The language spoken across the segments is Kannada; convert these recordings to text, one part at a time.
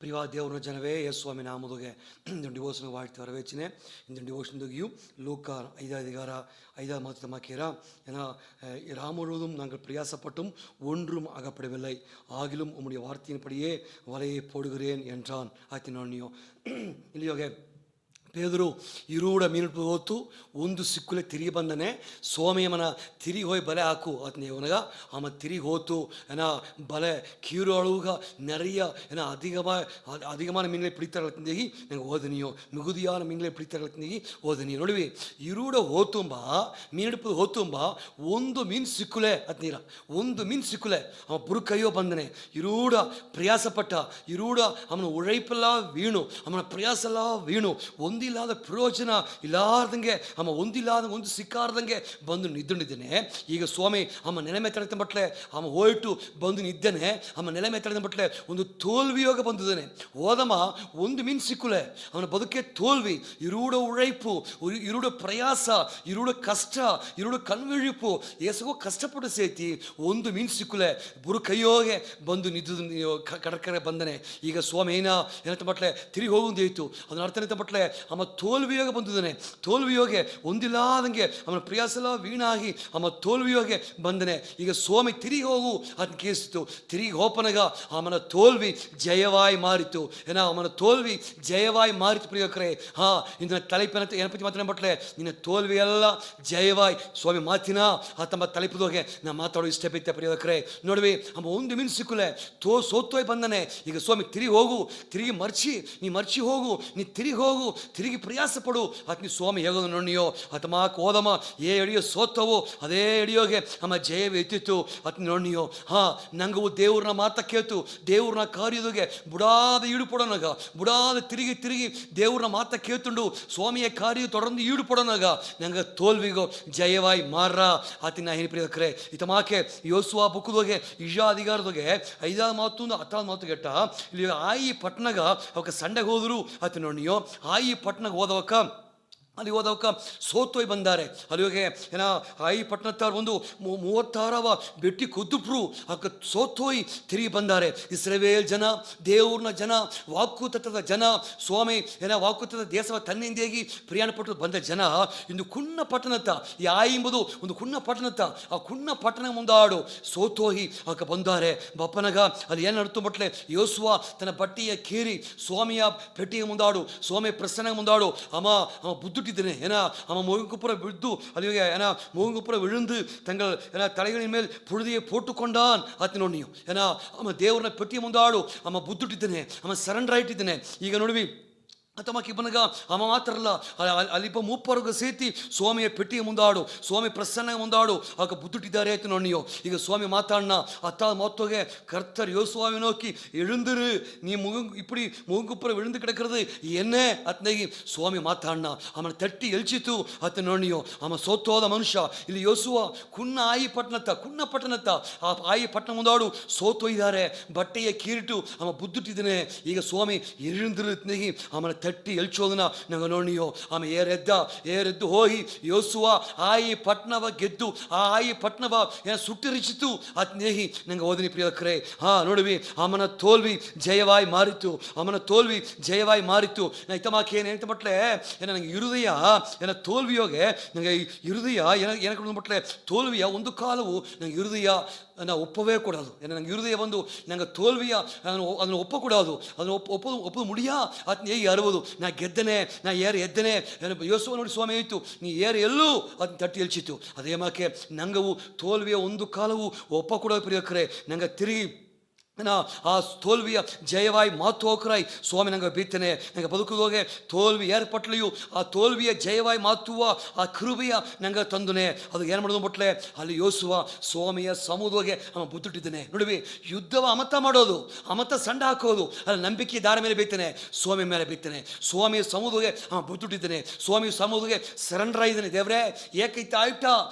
പ്രിയ ದೇವರ ಜನವೇ ಯೇಸುಸ್ವಾಮಿ ನಾಮದುಗೆ இந்த டிவோஷன் வாழ்த்து வரவேற்றினே. இந்த டிவோஷனுகையும் லூக்கா 5 அதிகாரம் 5 மாதமாக்கிறா. ஏன்னா ராம் முழுவதும் நாங்கள் பிரயாசப்பட்டும் ஒன்றும் அகப்படவில்லை, ஆகிலும் உம்முடைய வார்த்தையின்படியே வலையை போடுகிறேன் என்றான். ಆಯ್ತು ಇಲ್ಲಿಯೋಗೆ ಪೇದರು ಇರುಡ ಮೀನು ಹೋತು ಒಂದು ಸಿಕ್ಕುಲೆ ತಿರುಗಿ ಬಂದನೆ. ಸೋಮೆಯಮನ ತಿರುಗಿ ಹೋಗಿ ಬಲೆ ಹಾಕು ಆತನ ಇವನಗ ಆಮ ತಿರುಗಿ ಹೋತು ಏನ ಬಲೆ ಕೀರು ಅಳುಗ நிறைய ஏன்னா அதிகமான மீன்களை பிடித்தார்களே நாங்கள் ஓதனியோ மிகுதியான மீன்களை பிடித்தார்களே ಓದನಿಯೋ ನೋಡಿವಿ. ಇರುಡ ಹೋತುಂಬ ಮೀನೆಡುಪು ಹೋತುಂಬ ಒಂದು ಮೀನು ಸಿಕ್ಕುಲೆ ಅತ್ನೀರ ಒಂದು ಮೀನು ಸಿಕ್ಕುಲೆ ಅವ ಬುರುಕಯ್ಯೋ ಬಂದನೆ. ಇರುಡ ಪ್ರಯಾಸಪಟ್ಟ ಇರುಡ ಅವನ ಉழைಪೆಲ್ಲ ವೀಣು, ಅವನ ಪ್ರಯಾಸ ಎಲ್ಲ ವೀಣು, ಒಂದಿಲ್ಲದ ಪ್ರಯೋಜನ ಇಲ್ಲಾರ್ದಂಗೆ ಅಮ್ಮ ಒಂದಿಲ್ಲದ ಒಂದು ಸಿಕ್ಕಾರ್ದಂಗೆ ಬಂದು ನಿದ್ದುಂಡಿದ್ದೇನೆ. ಈಗ ಸ್ವಾಮಿ ಅಮ್ಮ ನೆಲಮೆ ತಡೆದ ಬಟ್ಲೆ ಅಮ್ಮ ಹೋಯಿಟ್ಟು ಬಂದು ನಿದ್ದೇನೆ. ಅಮ್ಮ ನೆಲಮೆ ತಡೆದ ಬಟ್ಲೆ ಒಂದು ತೋಲ್ವಿಯೋಗ ಬಂದಿದ್ದೇನೆ. ಹೋದಮ್ಮ ಒಂದು ಮೀನು ಸಿಕ್ಕುಲೆ ಅವನ ಬದುಕೆ ತೋಲ್ವಿ. ಇರುಡ ಉழைಪು, ಇರುಡ ಪ್ರಯಾಸ, ಇರುಡ ಕಷ್ಟ, ಇರುಡ ಕಣ್ವಿழிಪು ಎಸಗೋ ಕಷ್ಟಪಟ್ಟು ಸೇತಿ ಒಂದು ಮೀನು ಸಿಕ್ಕುಲೆ ಬುರು ಕೈಯೋಗೆ ಬಂದು ನಿದ್ದು ಕಡಕರೆ ಬಂದನೆ. ಈಗ ಸ್ವಾಮಿ ಏನಂತ ಬಟ್ಲೆ ತಿರುಗಿ ಹೋಗುವುದಾಯಿತು. ಅದನ್ನ ಅರ್ಥ ಬಟ್ಲೆ ಅಮ್ಮ ತೋಲ್ವಿಯೋಗ ಬಂದಿದ್ದಾನೆ. ತೋಲ್ವಿಯೋಗೆ ಒಂದಿಲ್ಲದಂಗೆ ಅವನ ಪ್ರಯಾಸ ಎಲ್ಲ ವೀಣಾಗಿ ಅಮ್ಮ ತೋಲ್ವಿಯೋಗೆ ಬಂದನೆ. ಈಗ ಸ್ವಾಮಿ ತಿರುಗಿ ಹೋಗು ಅದನ್ನ ಕೇಳಿಸಿತು. ತಿರುಗಿ ಹೋಪನಗ ಅವನ ತೋಲ್ವಿ ಜಯವಾಯಿ ಮಾರಿತು. ಏನೋ ಅವನ ತೋಲ್ವಿ ಜಯವಾಯಿ ಮಾರಿತು. ಪ್ರಿಯಕರೇ, ಇಂದಿನ ತಲೆಪಿನ ಏನಪತಿ ಮಾತನ್ನ ಬಟ್ಲೆ ನಿನ್ನ ತೋಲ್ವಿ ಎಲ್ಲ ಜಯವಾಯಿ ಸ್ವಾಮಿ ಮಾತಿನ ತಮ್ಮ ತಲೆಪದೋಗೆ ನಾ ಮಾತಾಡೋ ಇಷ್ಟ ಬಿತ್ತೆ. ಪ್ರಿಯಕರೇ ನೋಡ್ವಿ, ಅಮ್ಮ ಒಂದು ಮೀನು ಸಿಕ್ಕುಲೆ ಸೋತೋಯ್ ಬಂದನೆ. ಈಗ ಸ್ವಾಮಿ ತಿರುಗಿ ಹೋಗು, ತಿರುಗಿ ನೀ ಮರ್ಚಿ ಹೋಗು, ನೀ ತಿರುಗಿ ಹೋಗು, ತಿರುಗಿ ಪ್ರಯಾಸ ಪಡು ಆತ್ನಿ ಸ್ವಾಮಿ ಹೇಗೋದು ನೋಡಿಯೋ ಆತಮಾಕ್ ಹೋದಮ್ಮ ಏ ಎಡಿಯೋ ಸೋತವು ಅದೇ ಎಡಿಯೋಗೆ ಅಮ್ಮ ಜಯವೇ ಎತ್ತಿತ್ತು ಆತ್ನಿ ನೋಡಿಯೋ. ನಂಗವು ದೇವ್ರನ್ನ ಮಾತ ಕೇತು, ದೇವ್ರನ್ನ ಕಾರ್ಯದೋಗೆ ಬುಡಾದ ಈಡುಪಡೋನಾಗ, ಬುಡಾದ ತಿರುಗಿ ದೇವ್ರನ್ನ ಮಾತ ಕೇತುಂಡು ಸ್ವಾಮಿಯ ಕಾರ್ಯ ತೊಡರ್ந்து ಈಡುಪಡೋನಾಗ ನಂಗೆ ತೋಲ್ವಿಗೋ ಜಯವಾಯಿ ಮಾರ್ರ ಆತಿನ ಏನು ಪ್ರಿಯಕರೇ. ಇತಮಾಕೆ ಯೋಸುವಾ ಬುಕ್ಕದೋಗೆ ಇಜಾ ಅಧಿಕಾರದೋಗೆ 5 ಮಾತು 10 ಮಾತು ಗೆಟ್ಟ ಇಲ್ಲಿ ಆಯಿ ಪಟ್ನಾಗ ಅವಕ್ಕೆ ಸಂಡೆಗೆ ಹೋದ್ರು ಆತ ನೋಡಿಯೋ. ಆಯಿ ಪಟ್ಟಣಕ್ಕೆ ಅಲ್ಲಿ ಹೋದವಕ್ಕ ಸೋತೋಯ್ ಬಂದಾರೆ. ಅಲ್ಲಿ ಹೋಗಿ ಏನೋ ಆಯಿ ಪಟ್ಟಣತ್ತಾರ ಒಂದು 36 ಬೆಟ್ಟಿ ಕುದ್ದುಪ್ರು ಅಕ್ಕ ಸೋತೋಯ್ ತಿರುಗಿ ಬಂದಾರೆ. ಇಸ್ರೇಲ್ ಜನ, ದೇವ್ರನ್ನ ಜನ, ವಾಕುತತ್ವದ ಜನ, ಸ್ವಾಮಿ ಏನೋ ವಾಕುತತ್ವದ ದೇಶವ ತನ್ನಿಂದಾಗಿ ಪ್ರಯಾಣ ಪಟ್ಟು ಬಂದ ಜನ ಇಂದು ಕುಣ್ಣ ಪಟ್ಟಣತ್ತ ಈ ಆಯಿ ಎಂಬುದು ಒಂದು ಕುಣ್ಣ ಪಟ್ಟಣತ್ತ ಆ ಕುಣ್ಣ ಪಟ್ಟಣ ಮುಂದಾಡು ಸೋತೋಹಿ ಅಕ್ಕ ಬಂದಾರೆ. ಬಪ್ಪನಗ ಅಲ್ಲಿ ಏನು ನಡ್ತು ಬಟ್ಲೆ ಯೋಸುವ ತನ್ನ ಬಟ್ಟಿಯ ಕೀರಿ ಸ್ವಾಮಿಯ ಪೆಟ್ಟಿಗೆ ಮುಂದಾಡು, ಸ್ವಾಮಿ ಪ್ರಸನ್ನ ಮುಂದಾಡು ಅಮ್ಮ ಬುದ್ಧು ஏன்னா அவன் முகங்குப்புற விழுந்து அதுவே ஏன்னா முகங்குப்புற விழுந்து தங்கள் ஏன்னா தலைகளின் மேல் புழுதியை போட்டுக்கொண்டான் ಆತನೊನ್ನಿಯು. ஏன்னா அவன் ದೇವರನ್ನ ಪೆಟ್ಟಿಗೆ ಮುಂದಾಡು ಅಮ್ಮ ಬುದ್ಧುಟ್ಟಿದ್ದೇನೆ, ಅಮ್ಮ ಸರೆಂಡರ್ ಆಯ್ತಿದ್ದೇನೆ. ಈಗ ನೋಡಿವಿ ಅತಮಕ್ಕೆ ಬನಗ ಅಮ್ಮ ಮಾತ್ರ ಅಲ್ಲ ಅಲ್ಲಿಪ್ಪ ಮೂಪ್ಪರ್ಗ ಸೇತಿ ಸ್ವಾಮಿಯ ಪೆಟ್ಟಿಗೆ ಮುಂದಾಡು, ಸ್ವಾಮಿ ಪ್ರಸನ್ನ ಮುಂದಾಡು ಆಗ ಬುದ್ಧುಟ್ಟಿದ್ದಾರೆ ಆಯ್ತು ನೋಡಿಯೋ. ಈಗ ಸ್ವಾಮಿ ಮಾತಾಡಣ ಅತ್ತ ಮತ್ತೊಗೆ ಕರ್ತರ್ யோசுவாவை நோக்கி எழுந்துரு, நீ இப்படி முகங்குப்புற விழுந்து கிடக்கிறது என்ன ಅತ್ನಾಗಿ ಸ್ವಾಮಿ ಮಾತಾಡಣ ಅವನ ತಟ್ಟಿ ಎಲ್ಚಿತು ಅತ್ತ ನೋಡಿಯೋ. ಅಮ್ಮ ಸೋತೋದ ಮನುಷ್ಯ ಇಲ್ಲಿ ಯೋಸುವ ಕುಣ್ಣ ಆಯಿ ಪಟ್ಟಣತ್ತ ಆ ಆಯಿ ಪಟ್ಟಣ ಮುಂದಾಡು ಸೋತೊಯ್ದಾರೆ. ಬಟ್ಟೆಯ ಕೀರಿಟು ಅಮ್ಮ ಬುದ್ಧುಟ್ಟಿದ್ದೇನೆ. ಈಗ ಸ್ವಾಮಿ எழுந்துரு ಅತ್ನಾಗಿ ಅವನ ತಟ್ಟಿ ಎಲ್ಚೋದನ್ನ ನಂಗೆ ನೋಡಿಯೋ. ಆమె ಏರೆದ್ದು ಹೋಗಿ ಯೋಸುವ ಆಯಿ ಪಟ್ನವ ಗೆದ್ದು ಆ ಆಯಿ ಪಟ್ನವ ಸುಟ್ಟಿರಿಚಿತು ಅತ್ನೇಹಿ ನಂಗೆ ಓದನಿ ಪ್ರಿಯಕರೇ. ನೋಡುವಿ ಅವನ ತೋಲ್ವಿ ಜಯವಾಯಿ ಮಾರಿತು, ಅವನ ತೋಲ್ವಿ ಜಯವಾಯಿ ಮಾರಿತು. ನಾ ಇತಮಾಕೆ ಏನಂತ ಬಟ್ಲೆ ನಂಗೆ ಹೃದಯ ಏನ ತೋಲ್ವಿಯೋಗೆ ನಂಗೆ ಹೃದಯ ಏನಕ್ಕೆ ಬಟ್ಲೆ ತೋಲ್ವಿಯ ಒಂದು ಕಾಲವು ನಂಗೆ ಹೃದಯ ನಾ ಒಪ್ಪವೇ ಕೊಡೋದು. ನಂಗೆ ಹೃದಯ ಬಂದು ನಂಗೆ ತೋಲ್ವಿಯ ಅದನ್ನು ಒಪ್ಪக்கூடாது, ಅದನ್ನು ಒಪ್ಪದು ಮುಡಿಯಾ ಅತ್ ಹೇಗೆ ಅರುವುದು. ನಾ ಗೆದ್ದನೆ, ನಾ ಎದ್ದನೆ ಯೋಸುವ ನೋಡಿ ಸ್ವಾಮಿ ಆಯಿತು ನೀ ಎಲ್ಲೂ ಅದನ್ನ ತಟ್ಟಿ ಎಲ್ಚಿತು. ಅದೇ ಮಾಕೆ ನಂಗವು ತೋಲ್ವಿಯ ಒಂದು ಕಾಲವು ಒಪ್ಪக்கூடாது ಪ್ರಿಯಕರೇ. ನಂಗೆ ತಿರುಗಿ ಆ ತೋಲ್ವಿಯ ಜಯವಾಯಿ ಮಾತು ಹೋಕ್ರಾಯ್ ಸ್ವಾಮಿ ನಂಗೆ ಬೀತನೆ. ನಂಗೆ ಬದುಕುದೋಗೆ ತೋಲ್ವಿ ಏರ್ಪಟ್ಲೆಯು ಆ ತೋಲ್ವಿಯ ಜಯವಾಯಿ ಮಾತುವ ಆ ಕೃಪೆಯ ನಂಗೆ ತಂದನೆ. ಅದು ಏನು ಮಾಡೋದು ಬಟ್ಲೆ ಅಲ್ಲಿ ಯೋಸುವ ಸ್ವಾಮಿಯ ಸಮುದ್ರಗೆ ಅವ ಬುದ್ಧುಟ್ಟಿದ್ದಾನೆ. ನೋಡಿವಿ, ಯುದ್ಧವ ಅಮತ ಮಾಡೋದು, ಅಮತ ಸಂಡ ಹಾಕೋದು ಅಲ್ಲಿ ನಂಬಿಕೆ ದಾರ ಮೇಲೆ ಬೀತಾನೆ, ಸ್ವಾಮಿ ಮೇಲೆ ಬೀತಾನೆ. ಸ್ವಾಮಿಯ ಸಮುದ್ರಗೆ ಅವ ಬುದ್ಧುಟ್ಟಿದ್ದಾನೆ, ಸ್ವಾಮಿ ಸಮುದ್ರಗೆ ಸರೆಂಡರ್ ಆಗಿದ್ದಾನೆ. ದೇವ್ರೆ ಏಕೈತ ಆಯ್ತ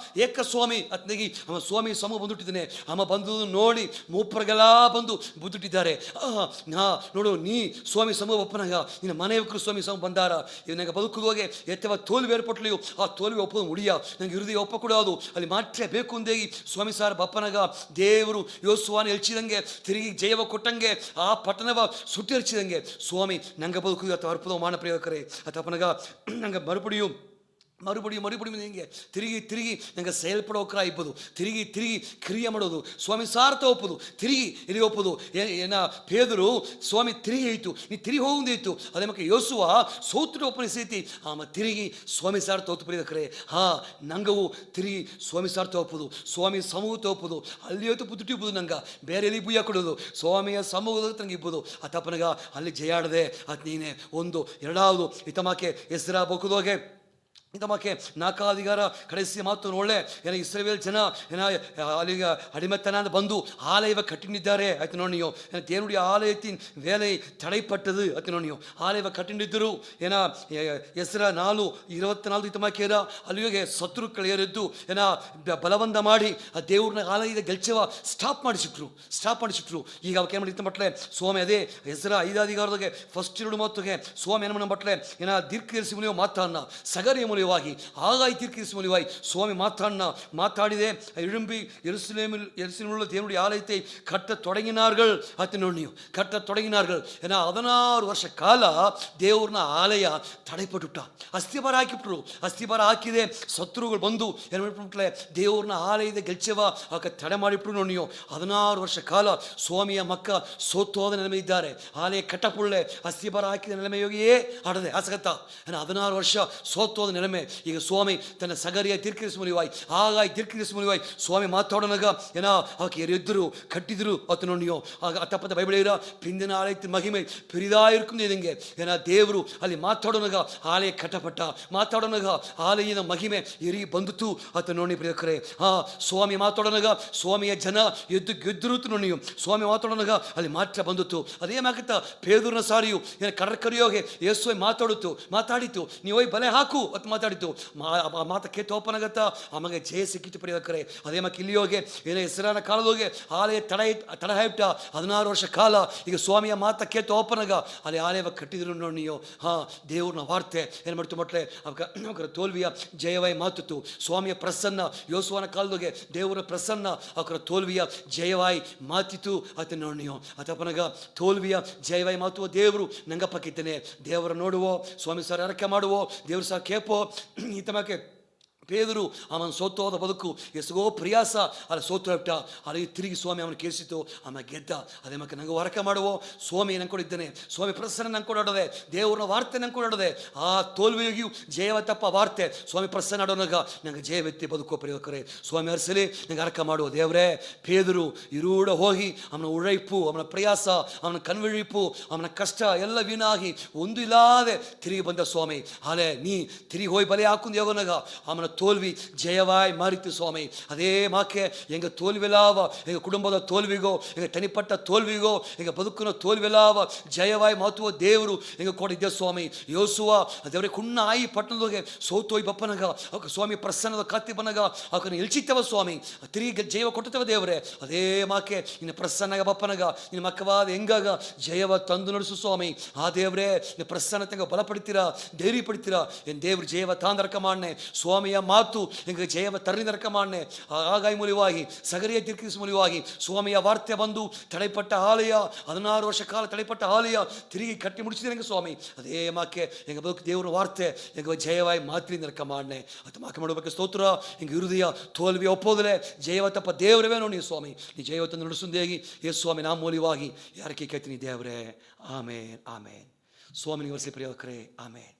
ಏಕ ಸ್ವಾಮಿ ಅತ್ನಾಗಿ ಅವ ಸ್ವಾಮಿ ಸಮೂಹ ಬಂದುಟ್ಟಿದ್ದಾನೆ. ಅಮ್ಮ ಬಂದು ನೋಡಿ ಮೂಪ್ಪರಿಗೆಲ್ಲ ಬಂದು ಬಂದು ಬುದ್ಧಿಟ್ಟಿದ್ದಾರೆ. ನೋಡು, ನೀ ಸ್ವಾಮಿ ಸಮೂಹ ಒಪ್ಪನಾಗ ನಿನ್ನ ಮನೆಯವರು ಸ್ವಾಮಿ ಸಮೂಹ ಬಂದಾರ. ಇವ್ ನಂಗೆ ಬದುಕುವಾಗೆ ಎತ್ತವ ತೋಲ್ವಿ ಏರ್ಪಟ್ಲಿಯು ಆ ತೋಲ್ವಿ ಒಪ್ಪದು ಮುಡಿಯ ನಂಗೆ ಹೃದಯ ಒಪ್ಪಕೂಡದು ಅಲ್ಲಿ ಮಾತ್ರ ಬೇಕು ಅಂದೇಗಿ ಸ್ವಾಮಿ ಸಾರ್ ಬಪ್ಪನಾಗ ದೇವರು ಯೋಸುವಾನ ಎಲ್ಚಿದಂಗೆ ತಿರುಗಿ ಜಯವ ಕೊಟ್ಟಂಗೆ ಆ ಪಟ್ಟಣವ ಸುಟ್ಟಿ ಹರಿಚಿದಂಗೆ ಸ್ವಾಮಿ ನಂಗೆ ಬದುಕು ಅಥವಾ ಅರ್ಪದ ಮಾನ ಪ್ರಿಯಕರೇ ಅತಪ್ಪನಾಗ ನಂಗೆ ಮರುಪಡಿಯು ಹೆಂಗೆ ತಿರುಗಿ ನಂಗೆ செயல்படೋಕ್ರ ಇಪ್ಪದು ತಿರುಗಿ ಕ್ರಿಯೆ ಮಾಡೋದು ಸ್ವಾಮಿ ಸಾರ್ಥ ಒಪ್ಪದು ತಿರುಗಿ ಇಲ್ಲಿ ಒಪ್ಪದು ಏನ ಪೇದರು ಸ್ವಾಮಿ ತಿರುಗಿ ಆಯಿತು ನೀ ತಿರುಗಿ ಹೋಗುದಿತ್ತು ಅದೇ ಮಕ್ಕ ಯೋಸುವ ಸೋತ್ರ ಒಪ್ಪನಿಸೈತಿ ತಿರುಗಿ ಸ್ವಾಮಿ ಸಾರ್ಥ ಒತ್ತು ಪ್ರಿಯಕರೇ ನಂಗವು ತಿರುಗಿ ಸ್ವಾಮಿ ಸಾರ್ಥ ಒಪ್ಪದು ಸ್ವಾಮಿ ಸಮೂಹத்தை ಒಪ್ಪದು ಅಲ್ಲಿ ಹೊತ್ತು ಪುದುಟಿ ಇಪ್ಪದು ನಂಗೆ ಬೇರೆ ಎಲ್ಲಿ ಬುಯ್ಯ ಕೊಡೋದು ಸ್ವಾಮಿಯ ಸಮೂಹದ ನಂಗೆ ಇಪ್ಪದು ಅತಪ್ಪನಗ ಅಲ್ಲಿ ಜಯಾಡದೆ ಅದು ನೀನೆ ಒಂದು ಎರಡಾವುದು ಇತಮಾಕೆ ಹೆಸರ ಬೊಕ್ಕದೋಗೆ ಇದಕ್ಕೆ ನಾಕಾಧಿಕಾರ ಕಡೆಸಿ ಮಾತು ಒಳ್ಳೆ ಏನ ಇಸ್ರೇಲ್ ಜನ ಏನ ಅಲ್ಲಿಗ ಅಡಿಮೆತ್ತನ ಬಂದು ಆಲಯವ ಕಟ್ಟಿನಿದ್ದಾರೆ ಆಯ್ತು ನೋಡಿ ನೀವು தேவனுடைய ஆலயத்தின் வேலை தடைப்பட்டது ಆಯ್ತು ನೋಡಿ ನೀವು ಆಲಯವ ಕಟ್ಟಿನಿದ್ದರು ಏನ ಹೆಸರ 4:24 ಇತಮಾಕೇರ ಅಲ್ಲಿಗೆ ಶತ್ರುಗಳು ಏರಿದ್ದು ಏನ ಬಲವಂತ ಮಾಡಿ ಆ ದೇವ್ರನ್ನ ಆಲಯದ ಗೆಲ್ಚವ ಸ್ಟಾಪ್ ಮಾಡಿಸಿಟ್ರು ಈಗ ಅವಕ್ಕೆ ಏನು ಮಾಡಿತ್ತು ಮಟ್ಲೆ ಸ್ವಾಮಿ ಅದೇ ಹೆಸರ 5 ಅಧಿಕಾರದಾಗೆ ಫಸ್ಟ್ 2 ಮಾತುಗೆ ಸ್ವಾಮಿ ಏನು ಮಟ್ಲೆ ಏನ ದೀರ್ಘಿಸಿ ಮುಲಿಯೋ ಮಾತನ್ನ ಸಗರಿಯ ಮೂಲವಾಗಿ ಆಗಾಯಿ ತೀರ್ಕಿರಿಸಿ ಮೂಲವಾಗಿ ಸ್ವಾಮಿ ಮಾತಾಡಿದೆ எழும்பி எருசலேமில் தேவனுடைய ஆலயத்தை கட்ட தொடங்கினார்கள் கட்ட தொடங்கினார்கள் ஏன்னா 16 ವರ್ಷ ಕಾಲ ದೇವ್ರನ್ನ ಆಲಯ ತಡೆಪಟ್ಟುಟ ಅಸ್ಥಿಭಾರ ಹಾಕಿದೆ ಶತ್ರುಗಳು ಬಂದು ಏನು ಮಾಡಿಬಿಟ್ಲೆ ದೇವ್ರನ್ನ ಆಲಯದ ಗೆಲ್ಚವ ಆಗ ತಡೆ ಮಾಡಿಬಿಟ್ರು ನೋಡಿ 16 ವರ್ಷ ಕಾಲ ಸ್ವಾಮಿಯ ಮಕ್ಕ ಸೋತೋದ ನೆಲೆಮೆ ಇದ್ದಾರೆ ಆಲಯ ಕಟ್ಟಪುಳ್ಳೆ ಅಸ್ಥಿಭಾರ ಹಾಕಿದ ನೆಲೆಮೆಯೋಗಿಯೇ ಆಡದೆ ಆಸಗತ್ತ 16 ವರ್ಷ ಸೋತೋದ ನೆಲೆಮೆ ಈಗ ಸ್ವಾಮಿ ತನ್ನ ಸಗರಿಯ ತೀರ್ಕಿರಿಸಿ ಮುಲಿವಾಯಿ ಆಗಾಯಿ ತೀರ್ಕಿರಿಸಿ ಮುಲಿವಾಯಿ ಸ್ವಾಮಿ ಮಾತಾಡೋನಾಗ ಏನ ಅವಕ್ಕೆ ಎದ್ದರು ಕಟ್ಟಿದ್ರು ಅತ್ತು ನೋಡಿಯೋ ಆಗ ಅತ್ತಪ್ಪದ ಬೈಬಳಿರ ಪಿಂದಿನ ಆಲಯದ ಮಹಿಮೆ பெரிதாயிருக்கும் ಇದೆಂಗೆ ಏನ ದೇವರು ಅಲ್ಲಿ ಮಾತಾಡೋನಾಗ ಆಲಯ ಕಟ್ಟಪಟ್ಟ ಮಾತಾಡೋನಾಗ ಆಲಯದ ಮಹಿಮೆ ಎರಿ ಬಂದಿತು ಅತ್ತು ನೋಡಿ ಪ್ರಿಯಕರೇ ಸ್ವಾಮಿ ಮಾತಾಡೋನಾಗ ಸ್ವಾಮಿಯ ಜನ ಎದ್ದು ಗೆದ್ದರು ನೋಡಿಯೋ ಸ್ವಾಮಿ ಮಾತಾಡೋನಾಗ ಅಲ್ಲಿ ಮಾತ್ರ ಬಂದಿತ್ತು ಅದೇ ಮಾಕತ್ತ ಪೇದೂರಿನ ಸಾರಿಯು ಏನ ಕಡಕರಿಯೋಗೆ ಯೇಸುವೆ ಮಾತಾಡಿತು ನೀವು ಹೋಗಿ ಬಲೆ ಹಾಕು ಅತ್ ಮಾತಾಡಿತು ಮಾತಕ್ಕೆ ತೋಪನಾಗತ್ತ ಆಮಗೆ ಜಯ ಸಿಕ್ಕಿತು ಪ್ರಿಯಕರೇ ಅದೇ ಮಕ್ಕ ಇಲ್ಲಿಯೋಗೆ ಏನ ಹೆಸರಾನ ಕಾಲದೋಗೆ ಆಲಯ ತಡ ಹಾಯ್ಬಿಟ್ಟ 16 ವರ್ಷ ಕಾಲ ಈಗ ಸ್ವಾಮಿಯ ಮಾತಕ್ಕೆ ತೋಪನಾಗ ಅಲ್ಲಿ ಆಲಯವ ಕಟ್ಟಿದ್ರು ನೋಡಿಯೋ ದೇವ್ರನ್ನ ವಾರ್ತೆ ಏನು ಮಾಡ್ತು ಮಟ್ಲೆ ಅವರ ತೋಲ್ವಿಯ ಜಯವಾಯಿ ಮಾತಿತ್ತು ಸ್ವಾಮಿಯ ಪ್ರಸನ್ನ ಯೋಸುವನ ಕಾಲದೋಗೆ ದೇವರ ಪ್ರಸನ್ನ ಅವರ ತೋಲ್ವಿಯ ಜಯವಾಯಿ ಮಾತಿತ್ತು ಅತ ನೋಡಿಯೋ ಅತಪ್ಪನಾಗ ತೋಲ್ವಿಯ ಜಯವಾಯಿ ಮಾತುವ ದೇವರು ನಂಗಪ್ಪಕ್ಕಿದ್ದೇನೆ ದೇವರ ನೋಡುವೋ ಸ್ವಾಮಿ ಸರ್ ಅರಕೆ ಮಾಡುವೋ ದೇವ್ರ ಸಹ ಕೇಪೋ ಈತಮಕ್ಕೆ ಪೇದರು ಅವನ ಸೋತೋದ ಬದುಕು ಎಸಗೋ ಪ್ರಯಾಸ ಅಲ್ಲಿ ಸೋತುಬಿಟ್ಟ ಅಲ್ಲಿ ತಿರುಗಿ ಸ್ವಾಮಿ ಅವನು ಕೇಳಿಸಿತು ಆಮೇಲೆ ಗೆದ್ದ ಅದೇ ಮಕ್ಕ ನಂಗೆ ಹೊರಕ ಮಾಡುವೋ ಸ್ವಾಮಿ ನಂಗೆ ಕೊಡಿದ್ದೇನೆ ಸ್ವಾಮಿ ಪ್ರಸನ್ನ ನಂಗೆ ಕೊಡೋದೆ ದೇವ್ರನ್ನ ವಾರ್ತೆ ನಂಗೆ ಕೊಡೋದೆ ಆ ತೋಲ್ವಿಯೂ ಜಯವತ್ತಪ್ಪ ವಾರ್ತೆ ಸ್ವಾಮಿ ಪ್ರಸನ್ನ ಆಡೋನಾಗ ನಂಗೆ ಜಯವೆತ್ತಿ ಬದುಕೋ ಪ್ರಿಯಕರೇ ಸ್ವಾಮಿ ಅರಸಲಿ ನಂಗೆ ಅರಕ ಮಾಡುವ ದೇವರೇ ಪೇದರು ಇರೂಡ ಹೋಗಿ ಅವನ ಉழைப்பு ಅವನ ಪ್ರಯಾಸ ಅವನ ಕಣ್ವಿಳಿಪು ಅವನ ಕಷ್ಟ ಎಲ್ಲ ವೀಣಾಗಿ ಒಂದು ಇಲ್ಲದೆ ತಿರುಗಿ ಬಂದ ಸ್ವಾಮಿ ಅಲೆ ನೀ ತಿರುಗಿ ಹೋಗಿ ಬಲೆ ಹಾಕುಂದು ಯೋಗನಾಗ ಅವನ தோல்வி ஜெயவாய் மாறித்து சுவாமி அதே மாக்கே எங்க தோல்விலாவ எங்க குடும்பದ தோல்விಗೋ எங்க தனிப்பட்ட தோல்விಗೋ எங்க ಬದುಕಿನ ತೋಲ್ವಿಲಾವ ಜಯವಾಯಿ ಮಾತುವ ದೇವರು ಎಂಗ ಕೊಡಿದ್ದೆ ಸ್ವಾಮಿ ಯೋಸುವ ದೇವರೇ ಕುಣ್ಣ ಆಯಿ ಪಟ್ಟಣದೊಳಗೆ ಸೋತೋಯ್ ಬಪ್ಪನಗ ಅವ ಸ್ವಾಮಿ ಪ್ರಸನ್ನದ ಕಾತಿ ಬನಗ ಅವಕನ್ನು ಇಳಿಸಿತ್ತವ ಸ್ವಾಮಿ ತಿರುಗಿ ಜಯವ ಕೊಟ್ಟತವ ದೇವರೇ ಅದೇ ಮಾಕೆ ನಿನ್ನ ಪ್ರಸನ್ನಗ ಬಪ್ಪನಗ ನಿನ್ನ ಮಕ್ಕವಾದ ಹೆಂಗಾಗ ಜಯವ ತಂದು ನಡೆಸು ಸ್ವಾಮಿ ಆ ದೇವರೇ ನಿನ್ನ ಪ್ರಸನ್ನತೆಗೆ ಬಲ ಪಡಿತೀರಾ ಧೈರ್ಯ ಪಡಿತೀರಾ ಎನ್ ದೇವ್ರು ಜಯವ ತಾಂದರಕ ಮಾಡ್ನೆ ಸ್ವಾಮಿಯ ಮಾತು ಎಂಗ ಜಯವ ತರಣಿದರಕ ಮಾಡ್ನೆ ಆಗಾಯಿ ಮೂಲಿವಾಗಿ ಸಗರಿಯ ತಿರ್ಕಿಸಿ ಮೂಲಿವಾಗಿ ಸ್ವಾಮಿಯ ವಾರ್ತೆ ಬಂದು ತಡೆಪಟ್ಟ ಆಲಯ 16 ವರ್ಷ ಕಾಲ ತಡೆಪಟ್ಟ ಆಲಯ ತಿರುಗಿ ಕಟ್ಟಿ ಮುಡಿಸಿದೆ ಸ್ವಾಮಿ ಅದೇ ಮಾಕೆ ಎಂಗ ಬದುಕು ದೇವರ ವಾರ್ತೆ ಎಂಗ ಜಯವಾಯಿ ಮಾತಿನಿಂದರಕ ಮಾಡ್ನೆ ಅದು ಮಾಕೆ ಮಾಡಬೇಕು ಸ್ತೋತ್ರ ಎಂಗ ಹೃದಯ ತೋಲ್ವಿ ಒಪ್ಪೋದಲೆ ಜಯವತ್ತಪ್ಪ ದೇವರವೇ ನೋಡಿ ಸ್ವಾಮಿ ನೀ ಜಯವತ್ತನ್ನು ನಡೆಸುವುದೇಗಿ ಯೇಸು ಸ್ವಾಮಿ ನಾ ಮೂಲಿವಾಗಿ ಯಾರಕ್ಕೆ ಕೇಳ್ತೀನಿ ದೇವರೇ ಆಮೇನ್ ಸ್ವಾಮಿ ನಿವರ್ಸಿ ಪ್ರಿಯಕರೇ ಆಮೇನ್.